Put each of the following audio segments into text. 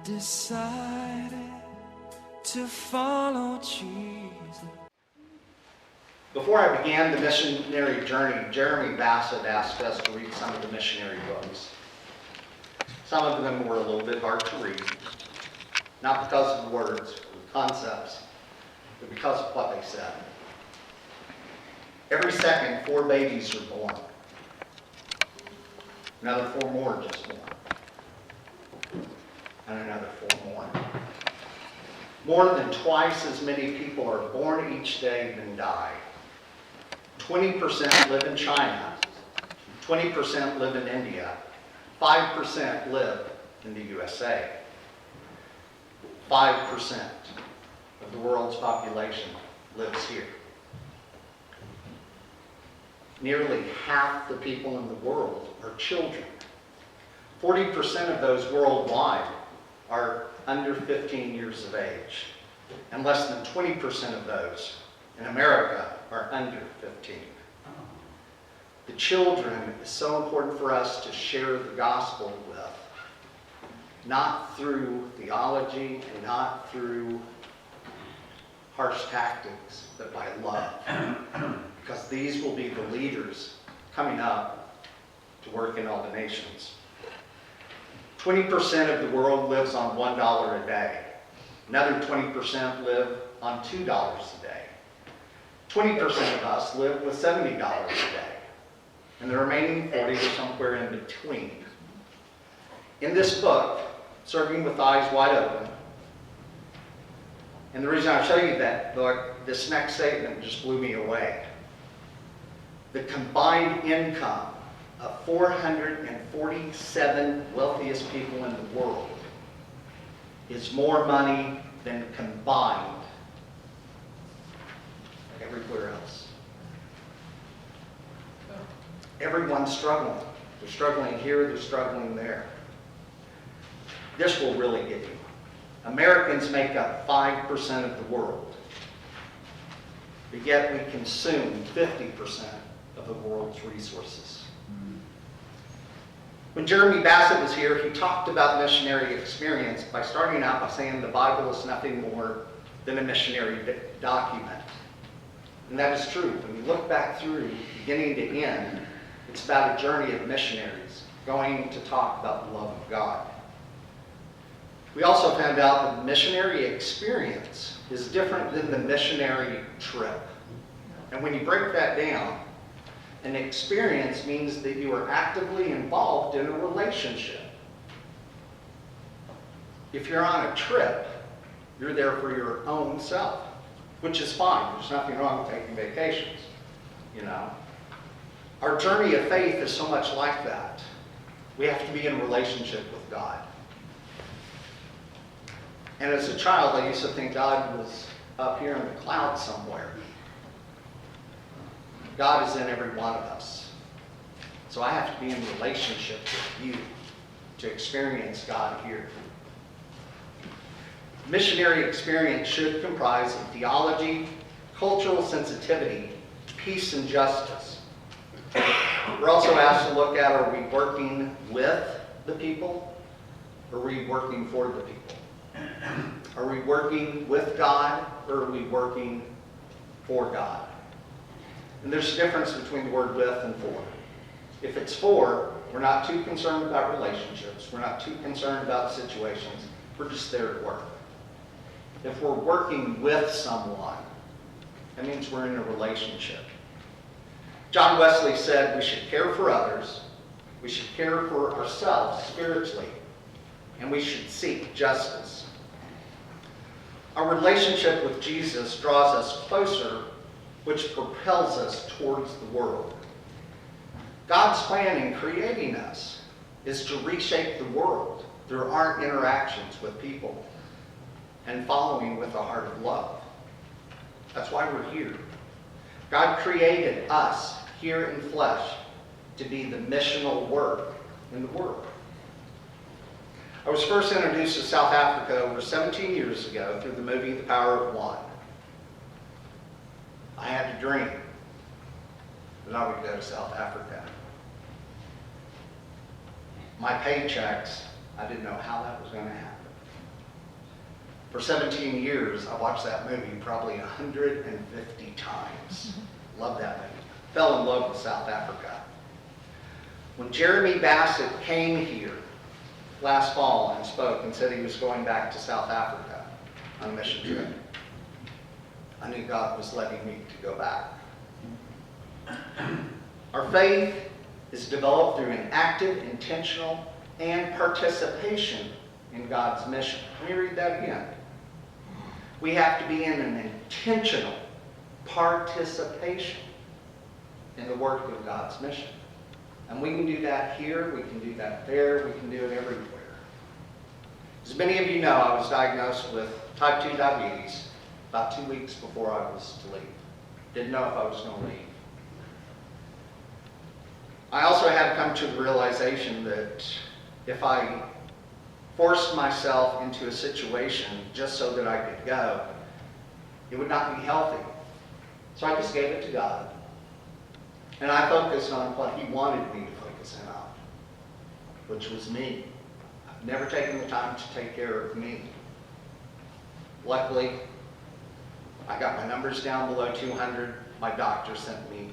decided to follow Jesus. Before I began the missionary journey, Jeremy Bassett asked us to read some of the missionary books. Some of them were a little bit hard to read, not because of the words or the concepts, but because of what they said. Every second, 4 babies are born. Another 4 more are just born. And another 4 more. More than twice as many people are born each day than die. 20% live in China, 20% live in India, 5% live in the USA. 5% of the world's population lives here. Nearly half the people in the world are children. 40% of those worldwide are under 15 years of age, and less than 20% of those in America are under 15. The children is so important for us to share the gospel with, not through theology and not through harsh tactics, but by love, because these will be the leaders coming up to work in all the nations. 20% of the world lives on $1 a day. Another 20% live on $2 a day. 20% of us live with $70 a day. And the remaining 40 are somewhere in between. In this book, Serving with Eyes Wide Open, and the reason I show you that book, this next statement just blew me away. The combined income of 447 wealthiest people in the world is more money than combined everywhere else. Everyone's struggling. They're struggling here, they're struggling there. This will really get you. Americans make up 5% of the world, but yet we consume 50% of the world's resources. When Jeremy Bassett was here, he talked about missionary experience by starting out by saying the Bible is nothing more than a missionary document. And that is true. When you look back through, beginning to end, it's about a journey of missionaries going to talk about the love of God. We also found out that the missionary experience is different than the missionary trip. And when you break that down, an experience means that you are actively involved in a relationship. If you're on a trip, you're there for your own self, which is fine. There's nothing wrong with taking vacations, you know. Our journey of faith is so much like that. We have to be in a relationship with God. And as a child, I used to think God was up here in the clouds somewhere. God is in every one of us. So I have to be in relationship with you to experience God here. Missionary experience should comprise of theology, cultural sensitivity, peace, and justice. We're also asked to look at, are we working with the people, or are we working for the people? Are we working with God, or are we working for God? And there's a difference between the word with and for. If it's for, we're not too concerned about relationships. We're not too concerned about situations. We're just there to work. If we're working with someone, that means we're in a relationship. John Wesley said we should care for others, we should care for ourselves spiritually, and we should seek justice. Our relationship with Jesus draws us closer, which propels us towards the world. God's plan in creating us is to reshape the world through our interactions with people and following with a heart of love. That's why we're here. God created us here in flesh to be the missional work in the world. I was first introduced to South Africa over 17 years ago through the movie The Power of One. I had a dream that I would go to South Africa. My paychecks, I didn't know how that was going to happen. For 17 years, I watched that movie probably 150 times. Love that movie. Fell in love with South Africa. When Jeremy Bassett came here last fall and spoke and said he was going back to South Africa on a mission trip, I knew God was letting me to go back. Our faith is developed through an active, intentional, and participation in God's mission. Let me read that again. We have to be in an intentional participation in the work of God's mission. And we can do that here, we can do that there, we can do it everywhere. As many of you know, I was diagnosed with type 2 diabetes about 2 weeks before I was to leave. Didn't know if I was going to leave. I also had to come to the realization that if I forced myself into a situation just so that I could go, it would not be healthy. So I just gave it to God. And I focused on what He wanted me to focus in on, which was me. I've never taken the time to take care of me. Luckily, I got my numbers down below 200. My doctor sent me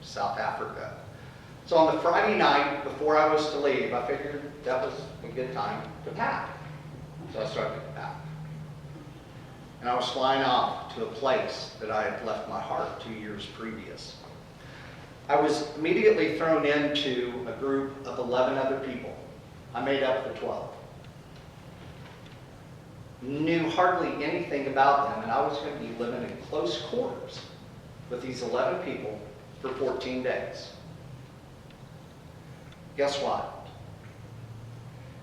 to South Africa. So on the Friday night before I was to leave, I figured that was a good time to pack. So I started to pack. And I was flying off to a place that I had left my heart 2 years previous. I was immediately thrown into a group of 11 other people. I made up the 12. Knew hardly anything about them, and I was going to be living in close quarters with these 11 people for 14 days. Guess what?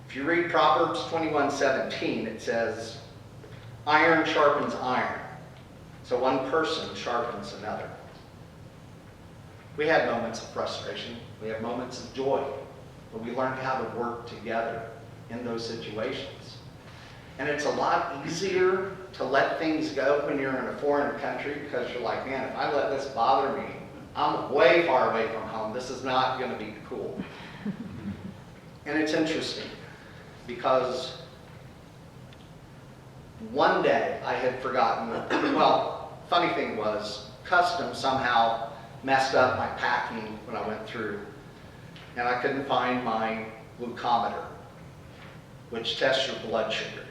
If you read Proverbs 21:17, it says, iron sharpens iron, so one person sharpens another. We had moments of frustration, we had moments of joy, but we learned how to work together in those situations. And it's a lot easier to let things go when you're in a foreign country, because you're like, man, if I let this bother me, I'm way far away from home. This is not going to be cool. And it's interesting because one day I had forgotten, well, funny thing was, customs somehow messed up my packing when I went through, and I couldn't find my glucometer, which tests your blood sugar.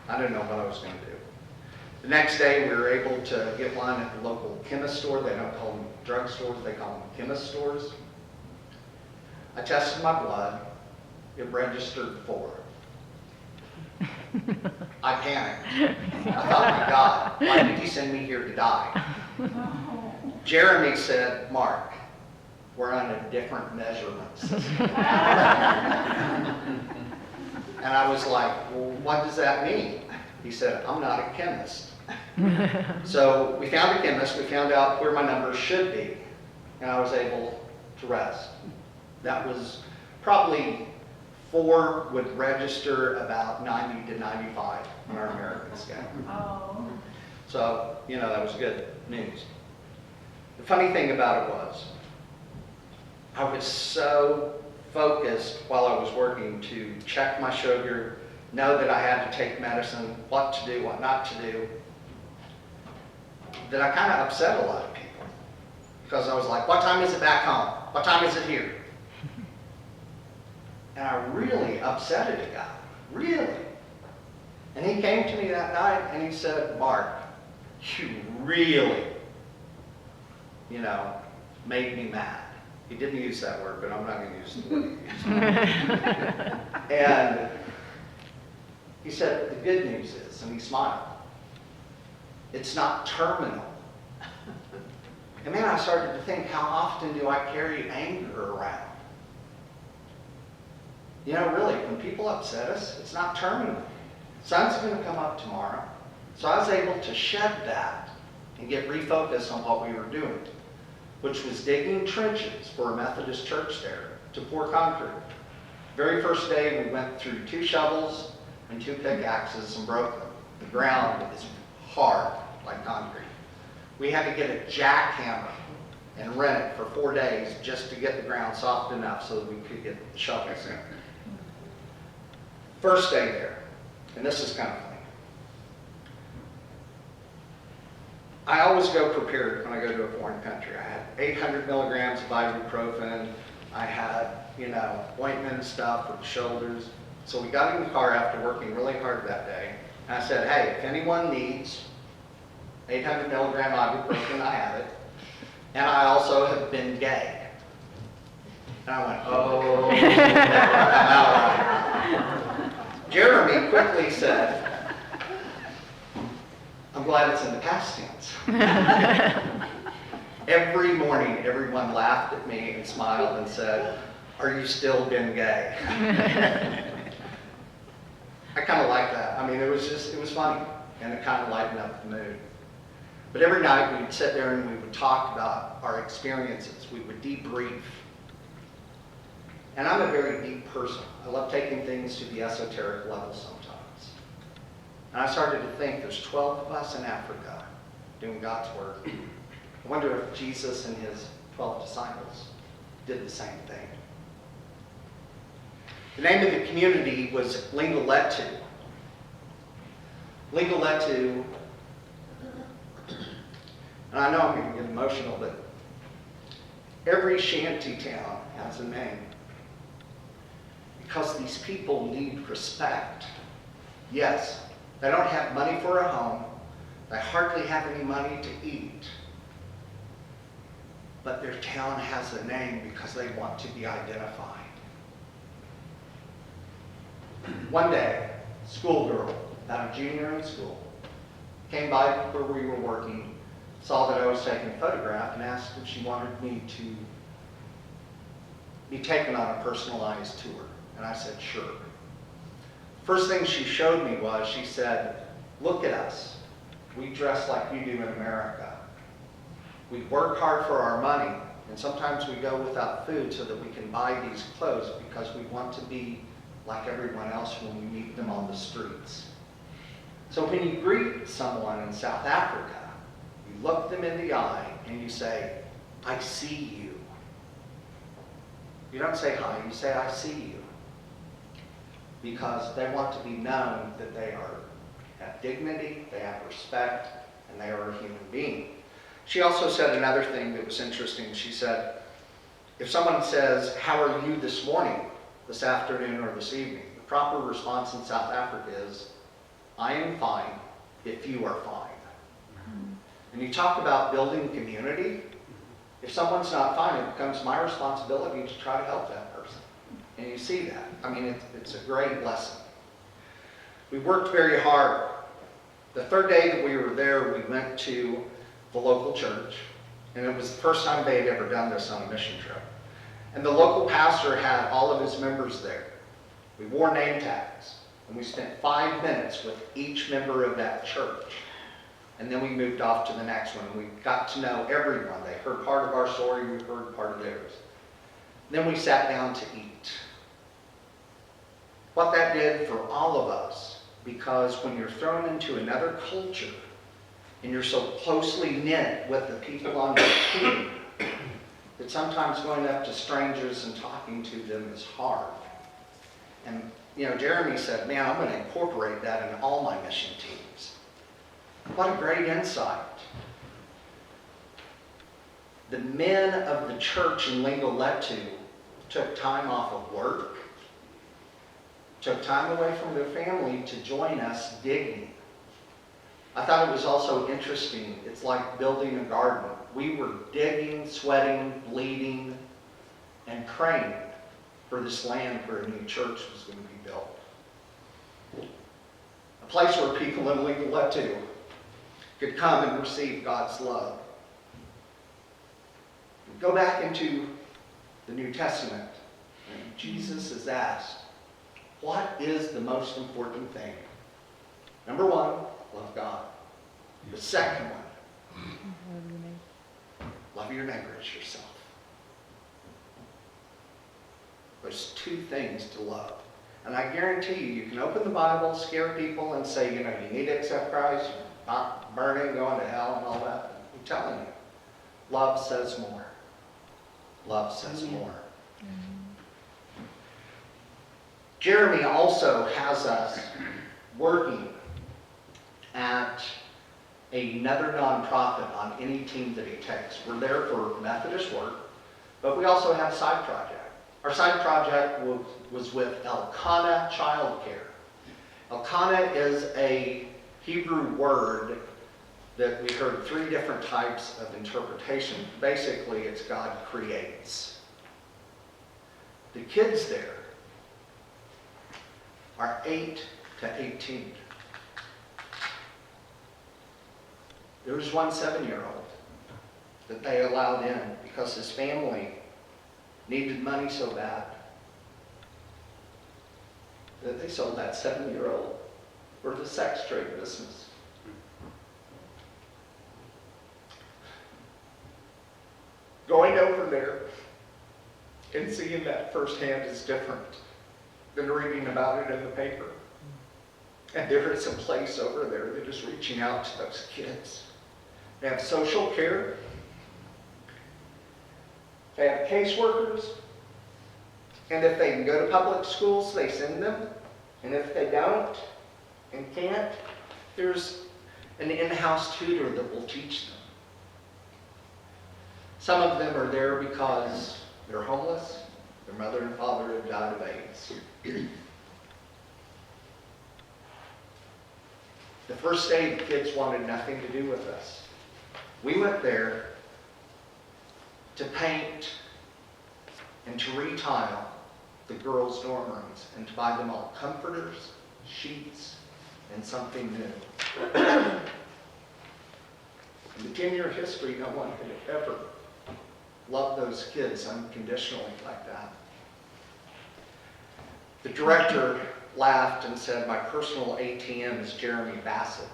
I didn't know what I was going to do. The next day we were able to get one at the local chemist store. They don't call them drug stores, they call them chemist stores. I tested my blood. It registered 4. I panicked. I thought, my God, why did He send me here to die? Jeremy said, Mark, we're on a different measurement system. And I was like, well, what does that mean? He said, I'm not a chemist. So we found a chemist, we found out where my numbers should be, and I was able to rest. That was probably 4 would register about 90 to 95 on our American scale. Oh. So, you know, that was good news. The funny thing about it was, I was so focused while I was working to check my sugar, know that I had to take medicine, what to do, what not to do, that I kind of upset a lot of people. Because I was like, what time is it back home? What time is it here? And I really upset a guy, really. And he came to me that night and he said, Mark, you really, made me mad. He didn't use that word, but I'm not going to use the word he used. And he said, the good news is, and he smiled, it's not terminal. And man, I started to think, how often do I carry anger around? Really, when people upset us, it's not terminal. Sun's going to come up tomorrow. So I was able to shed that and get refocused on what we were doing, which was digging trenches for a Methodist church there to pour concrete. Very first day, we went through 2 shovels and 2 pickaxes and broke them. The ground is hard, like concrete. We had to get a jackhammer and rent it for 4 days just to get the ground soft enough so that we could get the shovels in. First day there, and this is kind of funny. I always go prepared when I go to a foreign country. I had 800 milligrams of ibuprofen. I had, ointment and stuff for the shoulders. So we got in the car after working really hard that day. And I said, hey, if anyone needs 800 milligram ibuprofen, I have it. And I also have been gay. And I went, oh, I'm out. Jeremy quickly said, I'm glad it's in the past tense. Every morning, everyone laughed at me and smiled and said, are you still been gay? I kind of like that. I mean, it was funny, and it kind of lightened up the mood. But every night we'd sit there and we would talk about our experiences. We would debrief. And I'm a very deep person. I love taking things to the esoteric level sometimes. And I started to think there's 12 of us in Africa doing God's work. I wonder if Jesus and his 12 disciples did the same thing. The name of the community was Lingaletu. Lingaletu, and I know I'm going to get emotional, but every shanty town has a name. Because these people need respect. Yes, they don't have money for a home. They hardly have any money to eat. But their town has a name because they want to be identified. One day, a schoolgirl, about a junior in school, came by where we were working, saw that I was taking a photograph, and asked if she wanted me to be taken on a personalized tour. And I said, sure. First thing she showed me was, she said, look at us. We dress like you do in America. We work hard for our money, and sometimes we go without food so that we can buy these clothes because we want to be like everyone else when we meet them on the streets. So when you greet someone in South Africa, you look them in the eye and you say, I see you. You don't say hi, you say, I see you. Because they want to be known that they have dignity, they have respect, and they are a human being. She also said another thing that was interesting. She said, if someone says, how are you this morning, this afternoon, or this evening? The proper response in South Africa is, I am fine if you are fine. And you talk about building community. If someone's not fine, it becomes my responsibility to try to help that person. And you see that. I mean, it's a great lesson. We worked very hard. The third day that we were there, we went to the local church, and it was the first time they had ever done this on a mission trip. And the local pastor had all of his members there. We wore name tags, and we spent 5 minutes with each member of that church. And then we moved off to the next one, and we got to know everyone. They heard part of our story, we heard part of theirs. Then we sat down to eat. What that did for all of us, because when you're thrown into another culture, and you're so closely knit with the people on your team, that sometimes going up to strangers and talking to them is hard. And, Jeremy said, man, I'm going to incorporate that in all my mission teams. What a great insight. The men of the church in Lingaletu took time off of work, took time away from their family to join us digging. I thought it was also interesting. It's like building a garden. We were digging, sweating, bleeding, and praying for this land where a new church was going to be built. A place where people in Lingaletu could come and receive God's love. Go back into the New Testament, and Jesus is asked, what is the most important thing? Number one, love God. The second one, love your neighbor as yourself. There's 2 things to love. And I guarantee you can open the Bible, scare people, and say, you need to accept Christ, you're not burning, going to hell, and all that. I'm telling you, love says more. Love says more. Jeremy also has us working at another nonprofit on any team that he takes. We're there for Methodist work, but we also have a side project. Our side project was with Elkanah Childcare. Elkanah is a Hebrew word that we heard 3 different types of interpretation. Basically, it's God creates. The kids there are 8 to 18. There was one 7-year-old that they allowed in because his family needed money so bad that they sold that 7-year-old for the sex trade business. Going over there and seeing that firsthand is different than reading about it in the paper. And there is a place over there that is reaching out to those kids. They have social care. They have caseworkers. And if they can go to public schools, they send them. And if they don't and can't, there's an in-house tutor that will teach them. Some of them are there because they're homeless. Their mother and father have died of AIDS. The first day, the kids wanted nothing to do with us. We went there to paint and to retile the girls' dorm rooms and to buy them all comforters, sheets, and something new. In the 10-year history, no one had ever loved those kids unconditionally like that. The director laughed and said, "My personal ATM is Jeremy Bassett."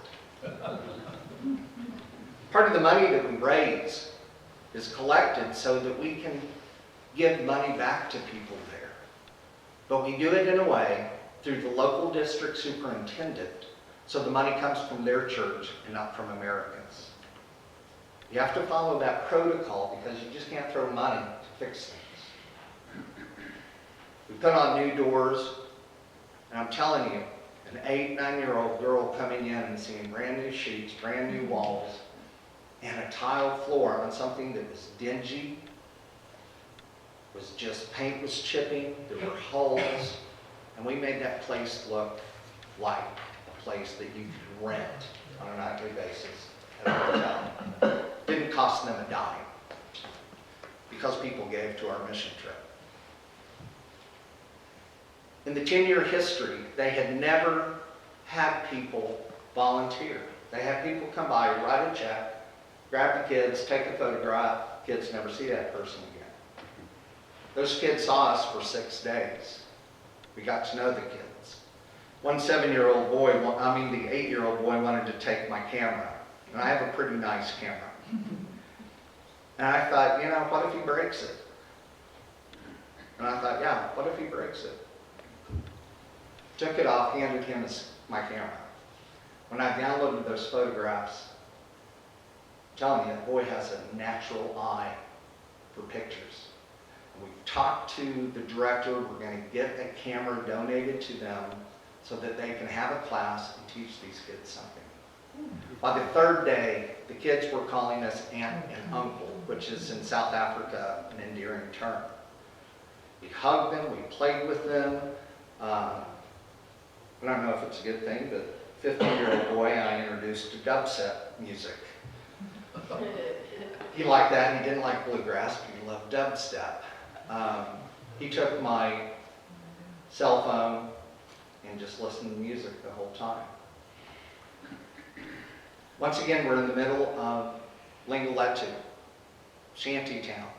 Part of the money that we raise is collected so that we can give money back to people there. But we do it in a way through the local district superintendent, so the money comes from their church and not from Americans. You have to follow that protocol because you just can't throw money to fix things. We put on new doors, and I'm telling you, an 8, 9-year-old girl coming in and seeing brand new sheets, brand new walls, and a tile floor on something that was dingy, was just paint was chipping, there were holes, and we made that place look like a place that you could rent on a nightly basis at a hotel. Didn't cost them a dime because people gave to our mission trip. In the 10-year history, they had never had people volunteer. They had people come by, write a check, grab the kids, take a photograph. Kids never see that person again. Those kids saw us for 6 days. We got to know the kids. One 7-year-old boy, the 8-year-old boy wanted to take my camera. And I have a pretty nice camera. And I thought, what if he breaks it? And I thought, yeah, what if he breaks it? Took it off, handed him my camera. When I downloaded those photographs, I'm telling you, that boy has a natural eye for pictures. And we've talked to the director. We're going to get a camera donated to them so that they can have a class and teach these kids something. By the 3rd day, the kids were calling us aunt and uncle, which is in South Africa an endearing term. We hugged them, we played with them. I don't know if it's a good thing, but 15-year-old boy I introduced to dubstep music. He liked that, and he didn't like bluegrass, but he loved dubstep. He took my cell phone and just listened to music the whole time. Once again, we're in the middle of Lingoletu, shantytown.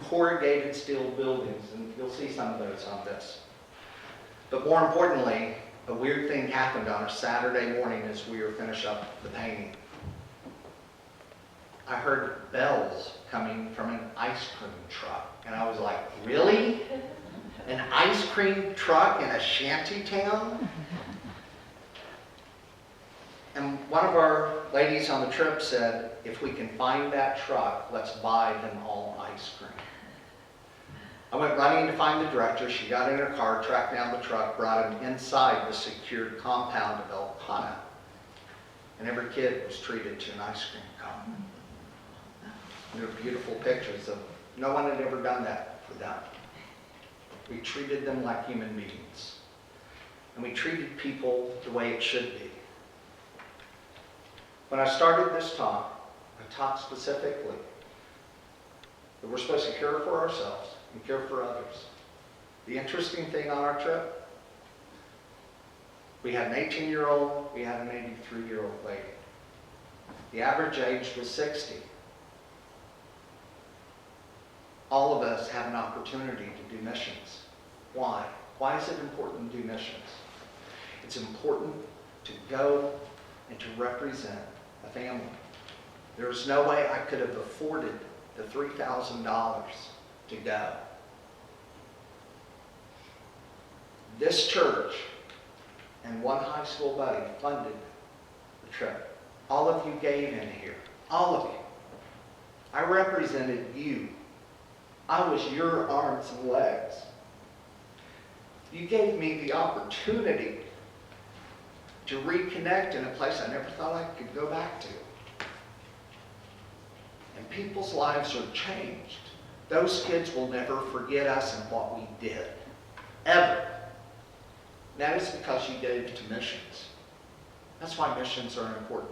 Corrugated steel buildings, and you'll see some of those on this. But more importantly, a weird thing happened on a Saturday morning as we were finishing up the painting. I heard bells coming from an ice cream truck, and I was like, really? An ice cream truck in a shantytown? And one of our ladies on the trip said, if we can find that truck, let's buy them all ice cream. I went running to find the director. She got in her car, tracked down the truck, brought him inside the secured compound of Elkanah. and every kid was treated to an ice cream cone. And there are beautiful pictures of no one had ever done that for them. We treated them like human beings. And we treated people the way it should be. When I started this talk, I talked specifically that we're supposed to care for ourselves and care for others. The interesting thing on our trip, we had an 18-year-old, we had an 83-year-old lady. The average age was 60. All of us have an opportunity to do missions. Why? Why is it important to do missions? It's important to go and to represent a family. There's no way I could have afforded the $3,000 to go. This church and one high school buddy funded the trip. All of you gave in here. All of you. I represented you. I was your arms and legs. You gave me the opportunity to reconnect in a place I never thought I could go back to. And people's lives are changed. Those kids will never forget us and what we did. Ever. That is because you gave to missions. That's why missions are important.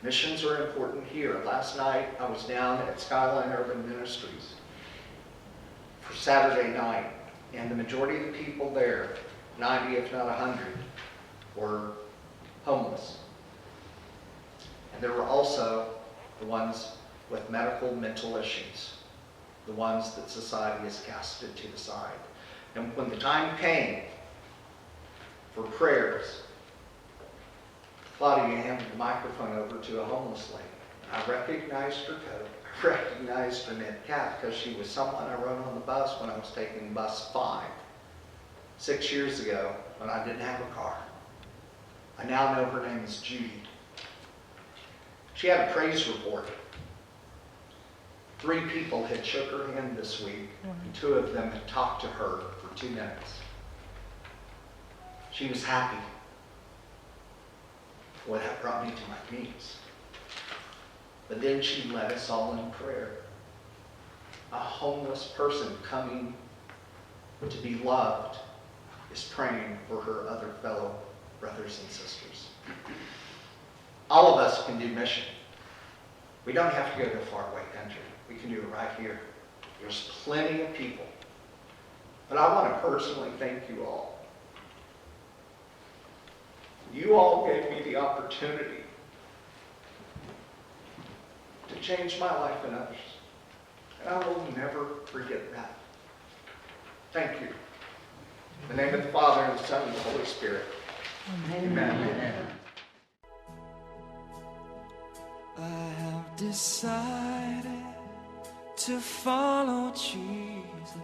Missions are important here. Last night I was down at Skyline Urban Ministries for Saturday night, and the majority of the people there, 90 if not 100, were homeless. And there were also the ones with medical, mental issues, the ones that society has casted to the side. And when the time came for prayers, Claudia handed the microphone over to a homeless lady. I recognized her coat. I recognized her knit cap because she was someone I rode on the bus when I was taking bus 5, 6 years ago when I didn't have a car. I now know her name is Judy. She had a praise report. 3 people had shook her hand this week, and 2 of them had talked to her for 2 minutes. She was happy. Well, that brought me to my knees. But then she led us all in prayer. A homeless person coming to be loved is praying for her other fellow brothers and sisters. All of us can do mission. We don't have to go to a faraway country. We can do it right here. There's plenty of people. But I want to personally thank you all. You all gave me the opportunity to change my life and others. And I will never forget that. Thank you. In the name of the Father, and the Son, and the Holy Spirit. Amen. Amen. I have decided to follow Jesus.